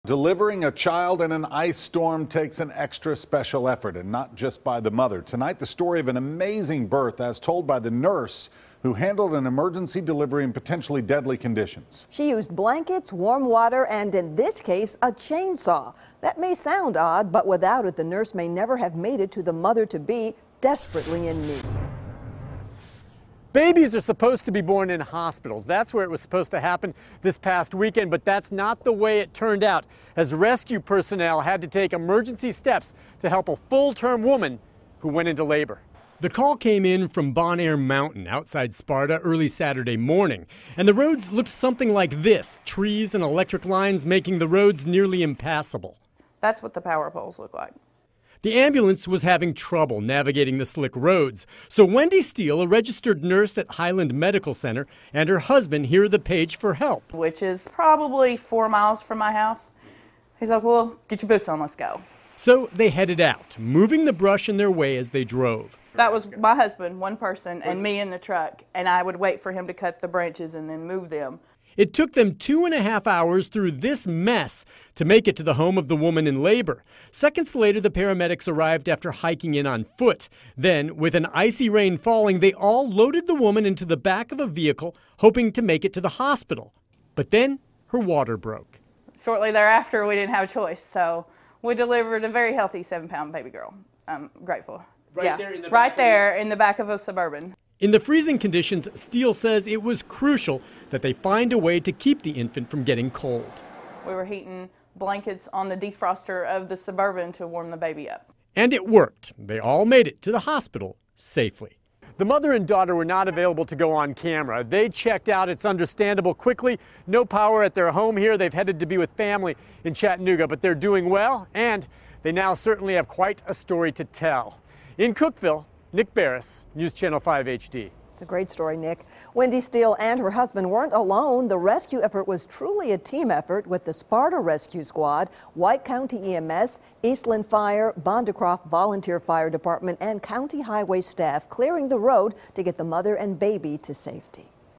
Delivering a child in an ice storm takes an extra special effort, and not just by the mother. Tonight, the story of an amazing birth as told by the nurse who handled an emergency delivery in potentially deadly conditions. She used blankets, warm water, and in this case, a chainsaw. That may sound odd, but without it, the nurse may never have made it to the mother-to-be desperately in need. Babies are supposed to be born in hospitals. That's where it was supposed to happen this past weekend, but that's not the way it turned out, as rescue personnel had to take emergency steps to help a full-term woman who went into labor. The call came in from Bon Air Mountain outside Sparta early Saturday morning, and the roads looked something like this, trees and electric lines making the roads nearly impassable. That's what the power poles look like. The ambulance was having trouble navigating the slick roads, so Wendy Steele, a registered nurse at Highland Medical Center, and her husband hear the page for help. Which is probably 4 miles from my house. He's like, well, get your boots on, let's go. So they headed out, moving the brush in their way as they drove. That was my husband, one person, and me in the truck, and I would wait for him to cut the branches and then move them. It took them 2.5 hours through this mess to make it to the home of the woman in labor. Seconds later, the paramedics arrived after hiking in on foot. Then, with an icy rain falling, they all loaded the woman into the back of a vehicle, hoping to make it to the hospital. But then, her water broke. Shortly thereafter, we didn't have a choice, so we delivered a very healthy 7-pound baby girl. I'm grateful. Right there in the back of a Suburban. In the freezing conditions, Steele says it was crucial that they find a way to keep the infant from getting cold. We were heating blankets on the defroster of the Suburban to warm the baby up. And it worked. They all made it to the hospital safely. The mother and daughter were not available to go on camera. They checked out, it's understandable, quickly. No power at their home here. They've headed to be with family in Chattanooga, but they're doing well, and they now certainly have quite a story to tell. In Cookeville, Nick Barris, News Channel 5 HD. It's a great story, Nick. Wendy Steele and her husband weren't alone. The rescue effort was truly a team effort with the Sparta Rescue Squad, White County EMS, Eastland Fire, Bondecroft Volunteer Fire Department, and County Highway staff clearing the road to get the mother and baby to safety.